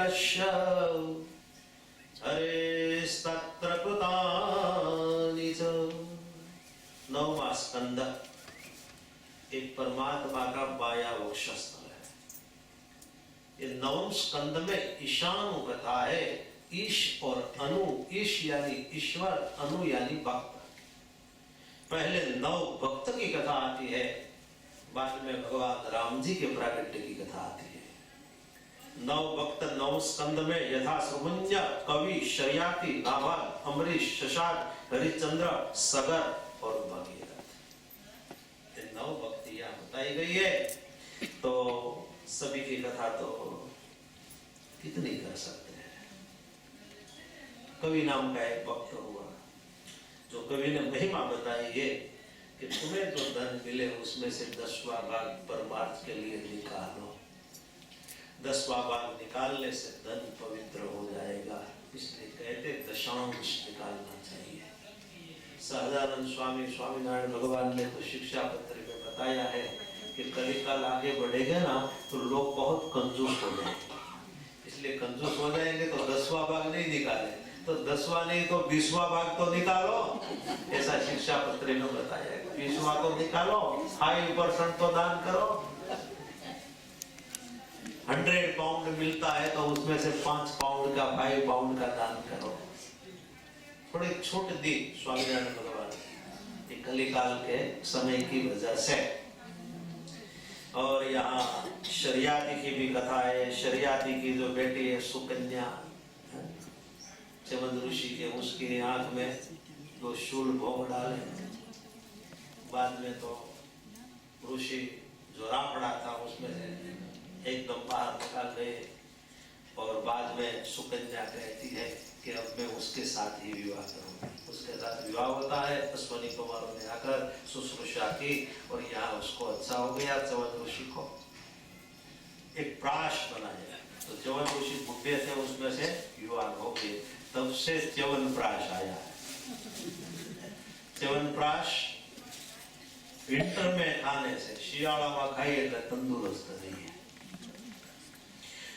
पुरुषस्य हरेस्तत्र कृतानि च। 9वां स्कंद एक परमात्मा का माया वक्षस्थल है। ये 9वें स्कंद में ईशानु कथा है। ईश और अनु, ईश यानी ईश्वर, अनु यानी भक्त। पहले 9 भक्त की कथा आती है, बाद में भगवान राम जी के प्राकट्य की कथा आती है। 9 भक्त 9 स्कंद में यथा सुमंज, कवि, शर्याती, नाभाग, अमरीश, शशांक, हरिश्चंद्र, सगर और भगीरथ, ये 9 भक्तियां बताई गई है। तो सभी की कथा तो कितनी कर सकते हैं। कवि नाम का एक भक्त हुआ, जो कवि ने महिमा बताई है कि तुम्हें जो धन मिले उसमें से 10वां भाग परमार्थ के लिए निकालो। 10वां भाग निकालने से धन पवित्र हो जाएगा, इसलिए कहते दशांश निकालना चाहिए। सहजानंद स्वामी, स्वामीनारायण भगवान ने तो शिक्षा पत्र में बताया है कि कलिकाल आगे बढ़ेगा ना तो लोग बहुत कंजूस हो जाएंगे, इसलिए कंजूस हो जाएंगे तो 10वां भाग नहीं निकाले, तो 10वां नहीं तो 20वां भाग तो निकालो, ऐसा शिक्षा पत्र में बताया है। 20वां तो निकालो, 5% तो दान करो। 100 पाउंड मिलता है तो उसमें से 5 पाउंड का, 5 पाउंड का दान करो। थोड़ी छूट दी स्वामीनारायण भगवान ने कलिकाल के समय की वजह से। और यहाँ शर्याती की भी कथा है। शर्याती की जो बेटी है सुकन्या, च्यवन ऋषि के, उसकी आंख में 2 शूल भोग डाले। बाद में तो ऋषि जो रापड़ा था उसमें से एकदम बाहर निकाल गए। और बाद में सुकन्या कहती है कि अब मैं उसके साथ ही विवाह करूंगी। उसके साथ विवाह होता है। अश्वनी कुमारों ने आकर शुश्रूषा की और यहाँ उसको अच्छा हो गया। च्यवन ऋषि को एक प्राश बनाया, तो च्यवन ऋषि बुढ़े थे, उसमें से विवाह हो गए। तब से च्यवन प्राश आया है। च्यवन प्राश विंटर में खाने से, शियाला में खाइए तो तंदुरुस्त नहीं है।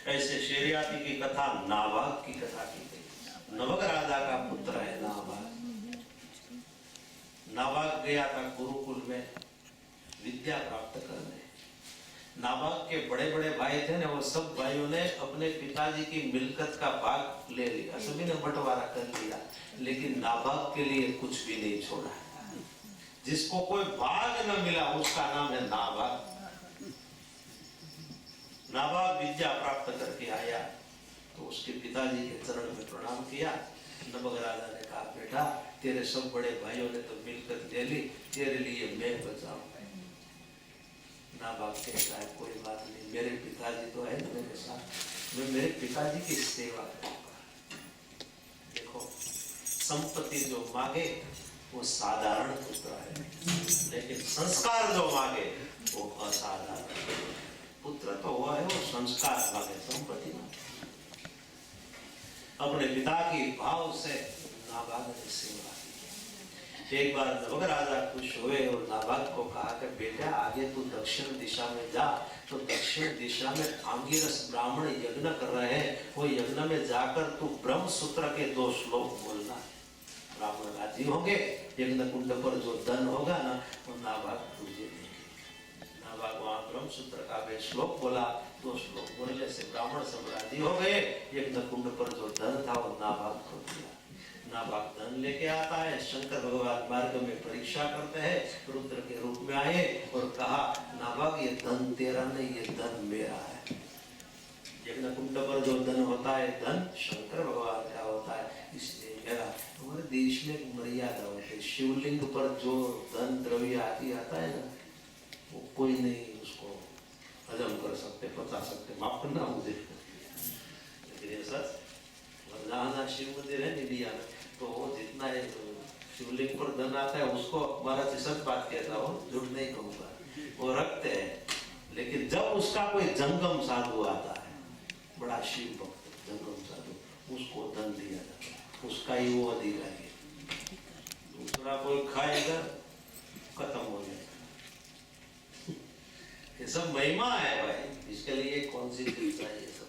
ऐसे शर्याती की कथा नाभाग की कथा की गई। नवग राजा का पुत्र है नाभाग। नाभाग गया था गुरुकुल में विद्या प्राप्त करने। नाभाग के बड़े बड़े भाई थे ना, वो सब भाइयों ने अपने पिताजी की मिल्कत का भाग ले लिया, सभी ने बंटवारा कर लिया, लेकिन नाभाग के लिए कुछ भी नहीं छोड़ा। जिसको कोई भाग न मिला उसका नाम है नाभाग। नाभाग विद्या प्राप्त करके आया तो उसके पिताजी के चरण में प्रणाम किया। नवग राजा ने कहा, बेटा तेरे सब बड़े भाइयों ने तो मिलकर ले ली, तेरे लिए मैं बचाऊं। नाभाग कहता है, कोई बात नहीं, मेरे पिताजी तो है मेरे साथ, मैं मेरे पिताजी की सेवा करूंगा। देखो, संपत्ति जो मांगे वो साधारण पुत्र है, लेकिन संस्कार जो मांगे वो असाधारण। पुत्र तो हुआ है, वो संस्कार मांगे, संपत्ति मांगे। अपने पिता की भाव से नाभाग ने सेवा की। एक बार नवग राजा खुश हुए और नाभाग को कहा कि बेटा आगे तू दक्षिण दिशा में जा। तो दक्षिण दिशा में आंगिरस ब्राह्मण यज्ञ कर रहे हैं, वो यज्ञ में जाकर तू ब्रह्म सूत्र के 2 श्लोक बोलना है। ब्राह्मण राजी होंगे, यज्ञ कुंड पर जो धन होगा ना वो नाभाग तुझे देंगे। नाभाग वहां ब्रह्म सूत्र का 2 श्लोक बोला। 2 श्लोक बोलने से ब्राह्मण सब राजी हो गए। यज्ञ कुंड पर जो धन था वो नाभाग को दिया। नाभाग धन लेके आता है। शंकर भगवान मार्ग में परीक्षा करते हैं, रुद्र के रूप में आए और कहा, नाभाग ये धन तेरा नहीं, ये धन मेरा है। यज्ञ कुंड पर जो धन होता है, धन शंकर भगवान का होता है, इसलिए मेरा। हमारे देश में एक मर्यादा होती है, शिवलिंग पर जो धन द्रव्य आती आता है ना, वो कोई नहीं उसको हजम कर सकते, पचा सकते, माफ करना मुझे, लेकिन ये सच। जहाँ शिव मंदिर है इंडिया में, तो वो जितना शिवलिंग पर धन आता है उसको महाराज सच बात कहता हूँ, झूठ नहीं कहूँगा, वो रखते हैं। लेकिन जब उसका कोई जंगम साधु आता है, बड़ा शिव भक्त जंगम साधु, उसको धन दिया जाता है, उसका ही वो अधिकारी है। दूसरा कोई खाएगा खत्म हो जाएगा। ये सब महिमा है भाई, इसके लिए कौन सी चीज चाहिए सब।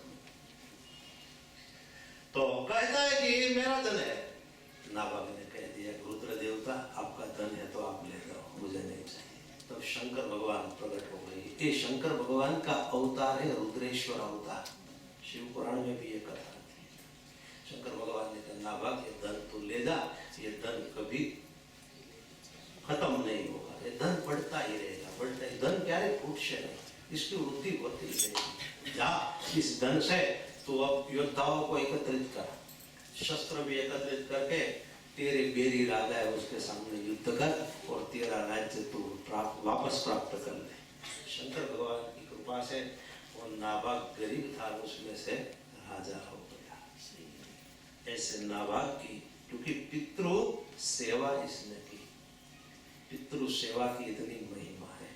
नाभाग ने कह दिया, रुद्र देवता आपका धन है तो आप ले जाओ, मुझे नहीं चाहिए। तब शंकर भगवान प्रकट हो गए। ये शंकर भगवान का अवतार है, रुद्रेश्वर अवतार। शिव पुराण में भी ये कथा थी। शंकर भगवान ने कहा, नाभाग ये धन तू ले जा, ये धन कभी खत्म नहीं होगा, ये धन बढ़ता ही रहेगा, बढ़ता ही। धन क्या है, फूटशे नहीं, इसकी वृद्धि होती ही रहेगी। जा इस धन से तू अब योद्धाओं को एकत्रित कर, शस्त्र भी एकत्रित करके तेरे बेरी राजा है उसके सामने युद्ध कर और तेरा राज्य तू वापस प्राप्त कर ले। शंकर भगवान की कृपा से वो नाभाग गरीब था, उसमें से राजा हो गया। ऐसे नाभाग की, क्योंकि पितृ सेवा इसने की, पितृ सेवा की इतनी महिमा है।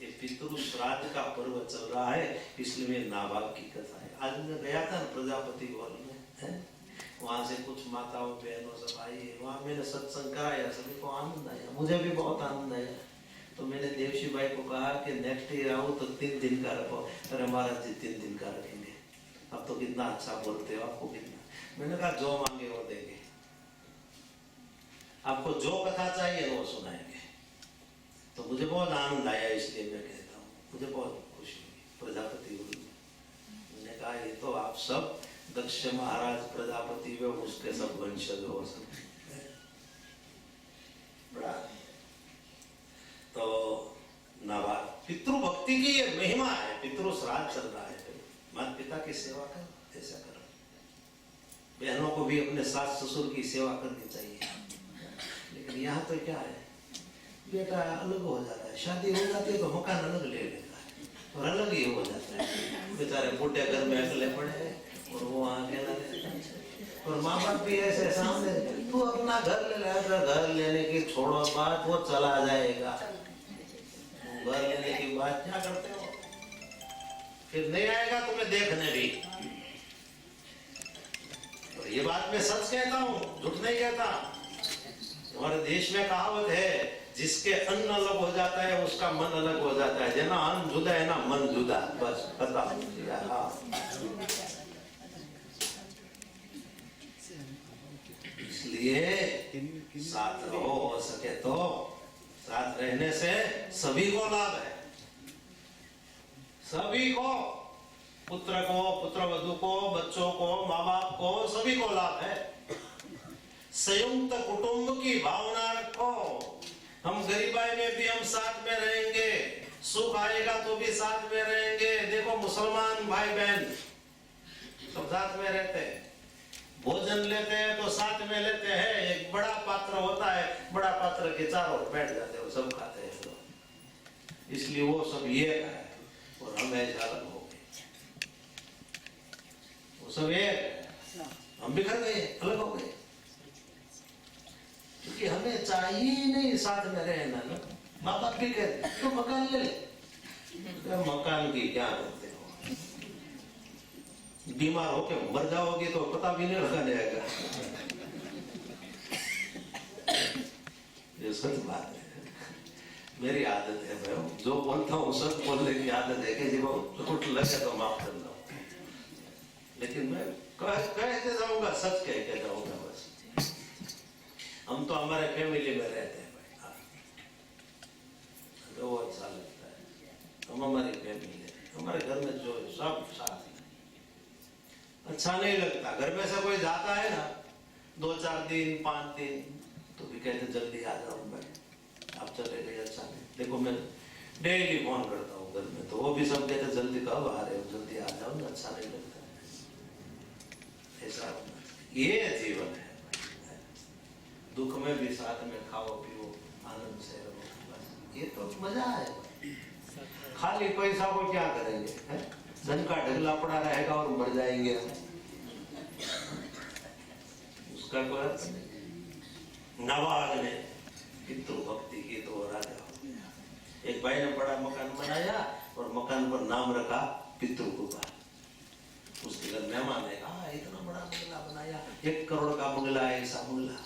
ये पितृ श्राद्ध का पर्व चल रहा है, इसलिए नाभाग की कथा है। आज मैं गया था प्रजापति भवन में, है? वहां से कुछ माताओं बहनों सब आई, वहां मैंने सत्संग कराया, सभी को आनंद आया, मुझे भी बहुत आनंद आया। तो मैंने देवशी भाई को कहा कि नेक्स्ट ईयर आओ तो 3 दिन का रखो। अरे महाराज जी 3 दिन का रखेंगे, अब तो कितना अच्छा बोलते हो, आपको कितना। मैंने कहा जो मांगे वो देंगे, आपको जो कथा चाहिए वो सुनाएंगे। तो मुझे बहुत आनंद आया, इसलिए मैं कहता हूँ मुझे बहुत खुशी हुई। प्रजापति हुई, मैंने कहा ये तो आप सब दक्ष महाराज प्रजापति वे उसके सब वंशज हो सब। बड़ा तो नाभाग पितृभक्ति की ये महिमा है। पितृ श्राद्ध चल रहा है, माता पिता की सेवा कर, ऐसा करो। बहनों को भी अपने सास ससुर की सेवा करनी चाहिए। लेकिन यहाँ तो क्या है, बेटा अलग हो जाता है, शादी हो जाती है तो मकान अलग ले लेता है और अलग ही हो जाता है। बेचारे बूढ़े घर में अकेले पड़े हैं और वो अकेला रहता है। और माँ बाप भी ऐसे सामने, तू अपना घर ले ले, घर लेने की छोड़ो बात, वो चला जाएगा। घर लेने की बात क्या करते हो, फिर नहीं आएगा तुम्हें देखने भी। तो ये बात मैं सच कहता हूँ, झूठ नहीं कहता। हमारे देश में कहावत है, जिसके अन्न अलग हो जाता है उसका मन अलग हो जाता है। जना अन्न जुदा है ना मन जुदा, बस पता। इसलिए साथ रहो, हो सके तो साथ रहने से सभी को लाभ है, सभी को, पुत्र को, पुत्रवधू को, बच्चों को, माँ बाप को, सभी को लाभ है। संयुक्त कुटुंब की भावना रखो। हम गरीबाई में भी हम साथ में रहेंगे, सुख आएगा तो भी साथ में रहेंगे। देखो मुसलमान भाई बहन सब साथ में रहते हैं, भोजन लेते हैं तो साथ में लेते हैं। एक बड़ा पात्र होता है, बड़ा पात्र के चारों बैठ जाते हैं, सब खाते हैं तो। इसलिए वो सब ये है और हम ऐसे अलग हो गए। वो सब एक, हम बिखर गए, अलग हो गए, क्योंकि हमें चाहिए नहीं साथ में रहना ना। माँ बाप भी कहते तो मकान ले ले, तो मकान की क्या करते हो, बीमार होके मर जाओगे तो पता भी नहीं लगा जाएगा। ये सच बात है, मेरी आदत है भाई, जो बोलता हूँ सच बोलने की आदत है कि जब टूट लगे तो माफ कर दो। लेकिन मैं कहते जाऊंगा, सच कह के जाऊंगा बस। हम तो हमारे फैमिली में रहते हैं भाई, हाँ। वो अच्छा लगता है, हम हमारी फैमिली है, हमारे घर में जो सब साथ है। अच्छा नहीं लगता घर में से कोई जाता है ना 2-4 दिन 5 दिन तो भी कहते जल्दी आ जाओ भाई, आप चले गए, अच्छा नहीं। देखो मैं डेली फोन करता हूँ घर में, तो वो भी सब कहते जल्दी कब आ रहे हो, जल्दी आ जाओ ना, अच्छा नहीं लगता है। ऐसा ये जीवन है, दुख में भी साथ में खाओ पियो, आनंद से रहो, ये तो मजा है। खाली पैसा को क्या करेंगे, है? धन का ढगला पड़ा रहेगा और मर जाएंगे, उसका कोई अर्थ नहीं। नाभाग ने पितृ भक्ति की तो राजा हो गया। एक भाई ने बड़ा मकान बनाया और मकान पर नाम रखा पितृकृपा। उसके घर मेहमान है, इतना बड़ा बंगला बनाया, 1 करोड़ का बंगला है, ऐसा बंगला,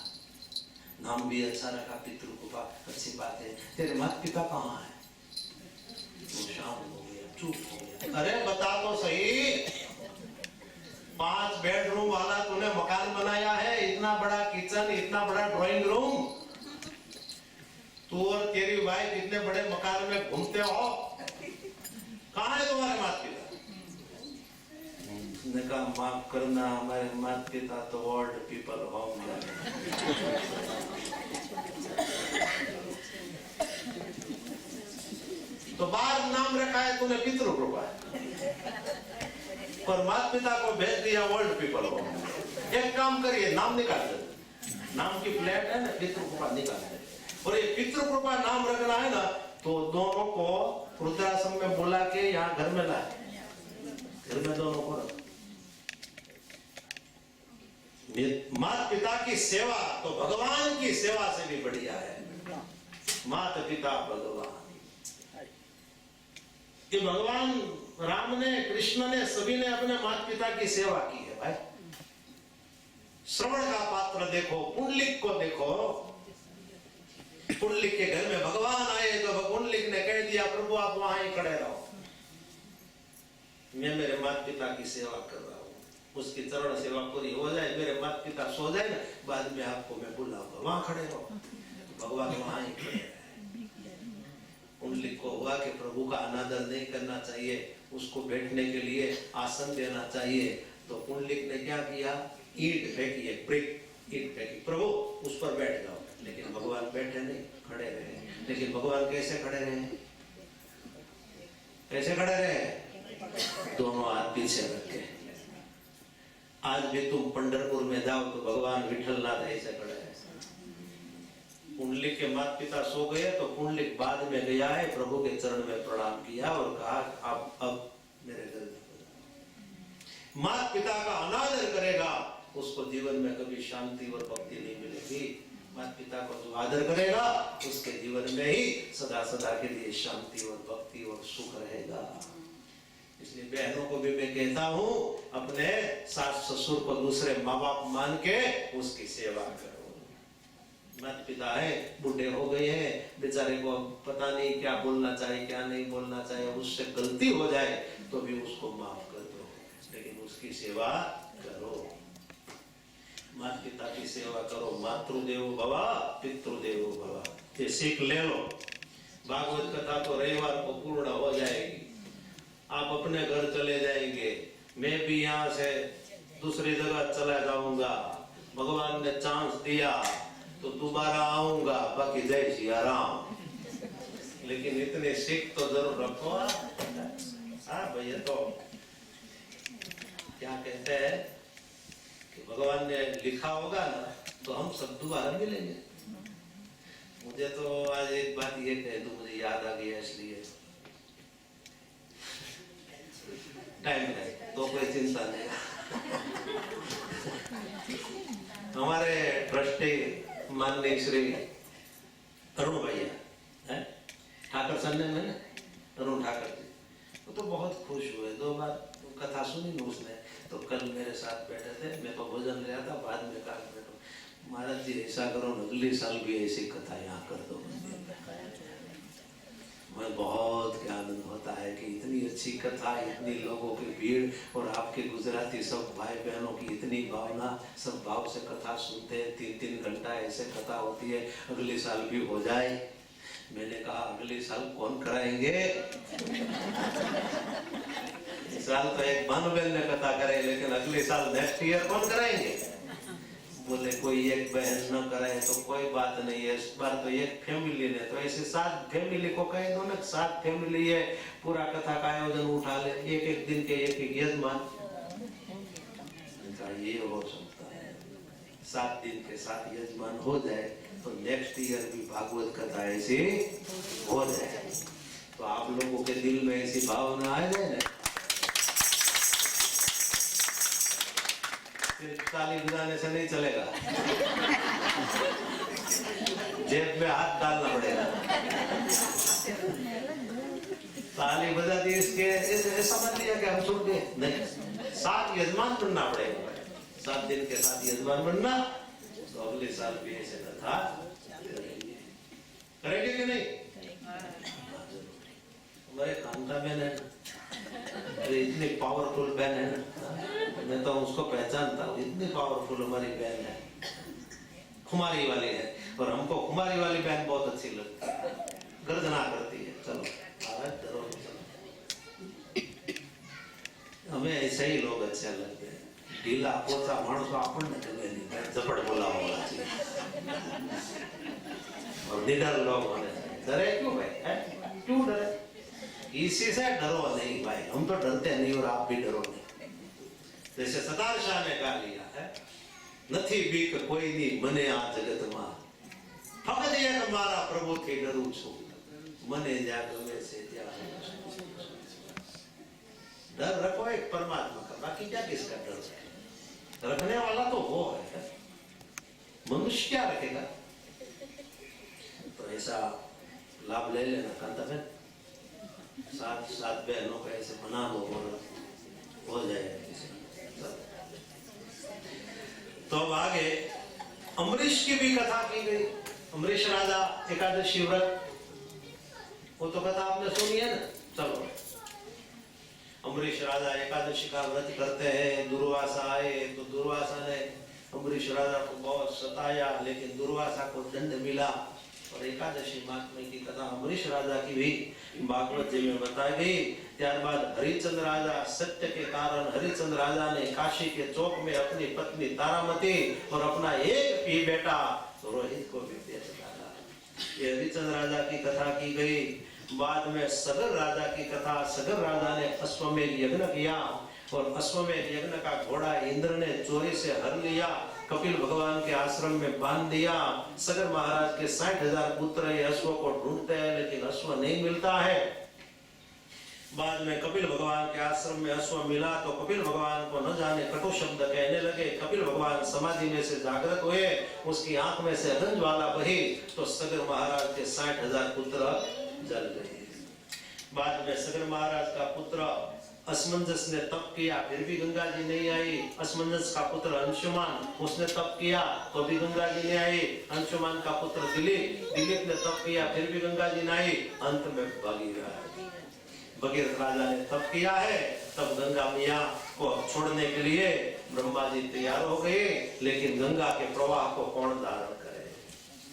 नाम भी अच्छा रखा पितृकृपा, अच्छी बात है। तेरे माता पिता कहाँ है? वो शाम हो गया, चुप हो गया। अरे बता तो सही, 5 बेडरूम वाला तूने मकान बनाया है, इतना बड़ा किचन, इतना में घूमते हो, कहाँ है तुम्हारे माता पिता? उसने कहा माफ करना, हमारे माता पिता तो ओल्ड पीपल होम में। तो बाहर नाम रखा है तूने पितृ कृपा, पर माता पिता को भेज दिया वर्ल्ड पीपल हो। एक काम करिए, नाम निकाल दे, नाम की प्लेट है ना, पितृ कृपा निकाल दे। और ये पितृ कृपा नाम रखना है ना, तो दोनों को वृद्धाश्रम में बुला के यहाँ घर में लाए, घर में दोनों को रख। माता पिता की सेवा तो भगवान की सेवा से भी बढ़िया है। माता पिता भगवान, कि भगवान राम ने, कृष्ण ने, सभी ने अपने माता पिता की सेवा की है भाई। श्रवण का पात्र देखो, पुंडलिक को देखो। पुंडलिक के घर में भगवान आए तो पुंडलिक ने कह दिया प्रभु आप वहां ही खड़े रहो, मैं मेरे माता पिता की सेवा कर रहा हूँ। उसकी चरण सेवा पूरी हो जाए, मेरे माता पिता सो जाए ना, बाद में आपको मैं बुलाऊंगा, वहां खड़े रहो। तो भगवान वहां ही खड़े रहे। पुंडलिक को हुआ कि प्रभु का अनादर नहीं करना चाहिए, उसको बैठने के लिए आसन देना चाहिए। तो पुंडलिक ने क्या किया, ईंट फेंकी, एक ब्रिक ईंट फेंकी, प्रभु उस पर बैठ जाओ। लेकिन भगवान बैठे नहीं, खड़े रहे। लेकिन भगवान कैसे खड़े रहे, कैसे खड़े रहे? दोनों हाथ पीछे रखे। आज भी तुम पंढरपुर में जाओ तो भगवान विठलनाथ ऐसे खड़े हैं। पुंडलिक के माता पिता सो गए तो पुंडलिक बाद में गया है, प्रभु के चरण में प्रणाम किया और कहा अब मेरे घर माता पिता का अनादर करेगा उसको जीवन में कभी शांति और भक्ति नहीं मिलेगी। माता पिता को जो आदर करेगा उसके जीवन में ही सदा सदा के लिए शांति और भक्ति और सुख रहेगा। इसलिए बहनों को भी मैं कहता हूँ, अपने सास ससुर को दूसरे माँ बाप मान के उसकी सेवा करो। माता पिता है, बूढ़े हो गए हैं, बेचारे को पता नहीं क्या बोलना चाहिए क्या नहीं बोलना चाहिए, उससे गलती हो जाए तो भी उसको माफ कर दो, लेकिन उसकी सेवा करो। माता पिता की सेवा करो। मातृदेवो भव पितृदेवो भव, ये सीख ले लो। भागवत कथा तो रविवार को पूर्ण हो जाएगी, आप अपने घर चले जाएंगे, मैं भी यहाँ से दूसरी जगह चला जाऊंगा। भगवान ने चांस दिया तो दोबारा आऊंगा, बाकी जय सिया राम। लेकिन इतने सीख तो जरूर रखो। हाँ भैया, तो क्या कहते हैं कि भगवान ने लिखा होगा ना तो हम सब दोबारा मिलेंगे। मुझे तो आज एक बात ये कह दूं, मुझे याद आ गया, इसलिए टाइम है तो कोई चिंता नहीं। हमारे ट्रस्टी माननीय श्री अरुण भैया है, ठाकर सरने में ना, अरुण ठाकर जी, वो तो बहुत खुश हुए। 2 बार कथा सुनी ना उसने, तो कल मेरे साथ बैठे थे, मैं तो भोजन लिया था, बाद में कहा बैठो महाराज जी ऐसा करो, अगले साल भी ऐसी कथा यहाँ कर दो। मैं बहुत आनंद होता है कि इतनी अच्छी कथा, इतनी लोगों की भीड़, और आपके गुजराती सब भाई बहनों की इतनी भावना, सब भाव से कथा सुनते हैं। 3-3 घंटा ऐसे कथा होती है, अगले साल भी हो जाए। मैंने कहा अगले साल कौन कराएंगे? इस साल तो एक भानुबेन ने कथा करे, लेकिन अगले साल नेक्स्ट ईयर कौन कराएंगे? बोले कोई एक बहन न कराए तो कोई बात नहीं है, इस बार तो एक फैमिली ने, तो ऐसे 7 फैमिली को कह दो ना, 7 फैमिली है, पूरा कथा का आयोजन उठा ले, एक दिन के एक यजमान। ये हो सकता है 7 दिन के 7 यजमान हो जाए तो नेक्स्ट ईयर भी भागवत कथा ऐसी हो जाए। तो आप लोगों के दिल में ऐसी भावना आ जाए ना, ताली बजाने से नहीं चलेगा, जेब में हाथ डालना पड़ेगा। ताली बजा दी इसके समझ लिया कि हम सुन गए, नहीं, 7 यजमान बनना पड़ेगा। 7 दिन के 7 यजमान बनना, तो अगले साल भी ऐसे कथा करेंगे कि नहीं? हमारे कांता बहन है, इतनी पावरफुल बहन है ना, मैं तो उसको पहचानता हूँ, इतनी पावरफुल हमारी बहन है, खुमारी वाली है। और हमको खुमारी वाली बहन बहुत अच्छी लगती है, गर्जना करती है। चलो महाराज डरो चलो। हमें ऐसे ही लोग अच्छे लगते हैं, ढीला पोचा माणसों अपन ने गमे नहीं, झपट बोलावा वाला चाहिए। और निडर लोग होने चाहिए। डरे क्यों भाई है? क्यों डरे? इसी से डरो नहीं भाई, हम तो डरते नहीं और आप भी डरो नहीं। जैसे सतार शाह ने कहा लिया है, नथी बीक कोई नी मने आ जगत में, फकत एक मारा प्रभु थी डरू छू, मने जा गमे से त्या डर रखो एक परमात्मा का, बाकी क्या किसका डर है? रखने वाला तो वो है, मनुष्य क्या रखेगा? तो ऐसा लाभ ले लेना कांता बहन, सात बहनों का ऐसे मना लो हो जाएगा। तो अब आगे अमरीश की भी कथा की गई। अमरीश राजा एकादशी व्रत, वो तो कथा आपने सुनी है ना। चलो अमरीश राजा एकादशी का व्रत करते हैं, दुर्वासा आए तो दुर्वासा ने अमरीश राजा को बहुत सताया, लेकिन दुर्वासा को दंड मिला। और एकादशी महात्म्य की कथा अमरीश राजा की भी भागवत जी में बताई गई। त्यारबाद हरिचंद्र राजा, सत्य के कारण हरिचंद्र राजा ने काशी के चौक में अपनी पत्नी तारामती और अपना एक ही बेटा रोहित को भी दे दिया। ये हरिचंद्र राजा की कथा की गई। बाद में सगर राजा की कथा, सगर राजा ने अश्वमेध यज्ञ किया और अश्वमेध यज्ञ का घोड़ा इंद्र ने चोरी से हर लिया, कपिल भगवान के आश्रम में बांध दिया। सगर महाराज के 60,000 पुत्र ये अश्व को ढूंढते हैं, लेकिन अश्व नहीं मिलता है। बाद में कपिल भगवान के आश्रम में अश्व मिला तो कपिल भगवान को न जाने कटु शब्द कहने लगे। कपिल भगवान समाधि में से जागृत हुए, उसकी आंख में से अगन ज्वाला बही तो सगर महाराज के 60,000 पुत्र जल गए। बाद में सगर महाराज का पुत्र असमंजस ने तप किया, फिर भी गंगा जी नहीं आई। असमंजस का पुत्र अंशुमान, उसने तप किया तो भी गंगा जी नहीं आई। अंशुमान का पुत्र दिलीप, दिलीप ने तप किया फिर भी गंगा जी नहीं आई। अंत में भगीरथ राजा ने तप किया है, तब गंगा मैया को छोड़ने के लिए ब्रह्मा जी तैयार हो गए, लेकिन गंगा के प्रवाह को कौन धारण करे?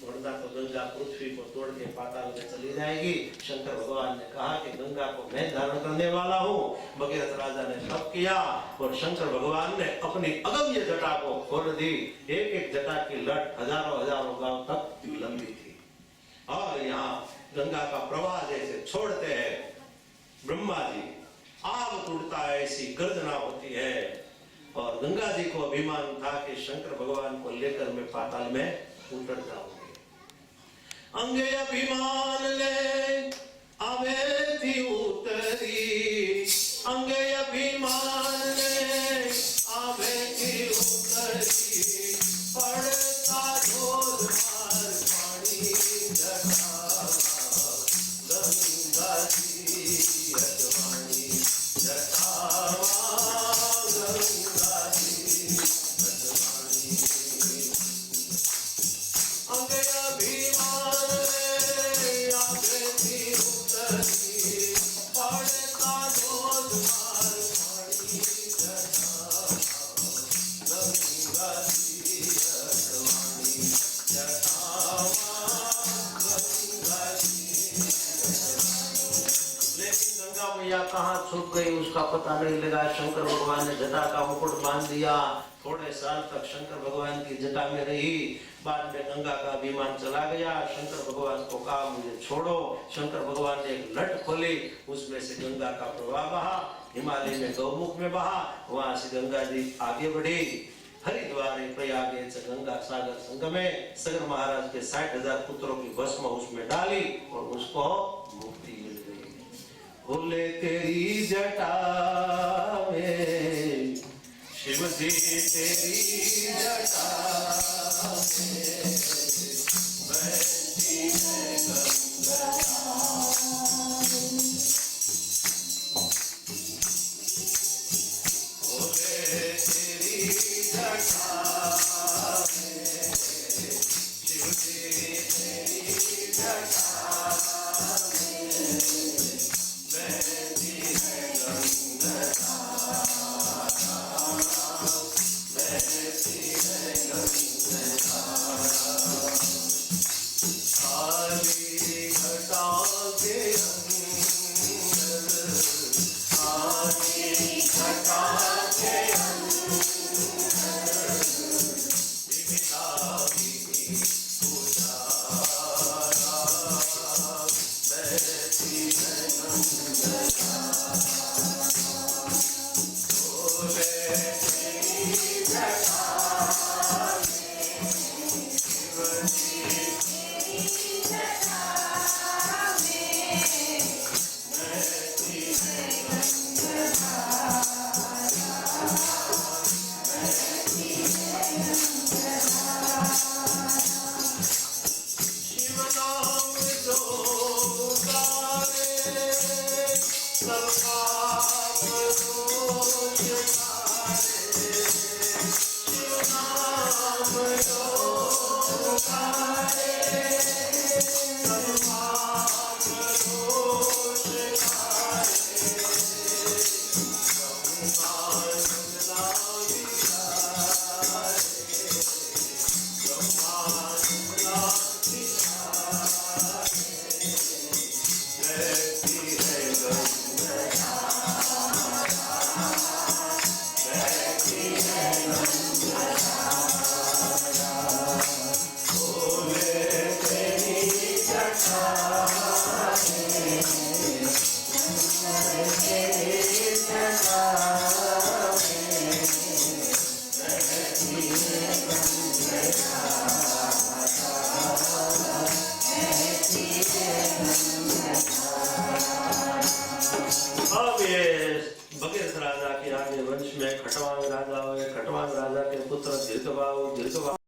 वरना तो गंगा पृथ्वी को तोड़ के पाताल में चली जाएगी। शंकर भगवान ने कहा कि गंगा को मैं धारण करने वाला हूँ। भगीरथ राजा ने तप किया और शंकर भगवान ने अपनी अगम्य जटा को खोल दी। एक एक जटा की लट हजारों हजारों गांव तक लंबी थी। और यहाँ गंगा का प्रवाह जैसे छोड़ते हैं ब्रह्मा जी, आग टूटता है ऐसी गर्जना होती है। और गंगा जी को अभिमान था कि शंकर भगवान को लेकर मैं पाताल में उतर जाऊंगी। अंगे अभिमान ले आवे थी उतरी, अंगे अभिमान ले आवे थी उतरी, पड़ता जोरदार पानी जटा, गंगा जी अजवानी जटावा, गंगा जी अजवानी। अंगे अभिमान ले आवे थी उतरी, पड़ता जोरदार पानी जटा, गंगा जी अजवानी जटावा, गंगा जी। लेकिन गंगा मैया कहाँ छुप गई उसका पता नहीं लगा। शंकर भगवान ने जटा का मुकुट बांध दिया। थोड़े साल तक शंकर भगवान की जटा में रही। बाद में गंगा का अभिमान चला गया। शंकर भगवान को कहा मुझे छोड़ो। शंकर भगवान ने एक लट खोली, उसमें से गंगा का प्रवाह बहा, हिमालय में गौमुख में बहा। वहां से गंगा जी आगे बढ़ी। हरिद्वार प्रयाग गंगा सागर संगमे सगर महाराज के 60,000 पुत्रों की भस्म उसमें डाली और उसको मुक्ति मिल गई। बोले तेरी जटा में शिव जी, तेरी जटा में बैठी है गंगा। बोले तेरी जटा में शिव जी, तेरी जटा में बैठी है गंगा, बैठी है गंगा। काली घटा के अब ये भगीरथ राजा के आगे वंश में खटवांग राजा हुए। खटवांग राजा के पुत्र दीर्घबाहु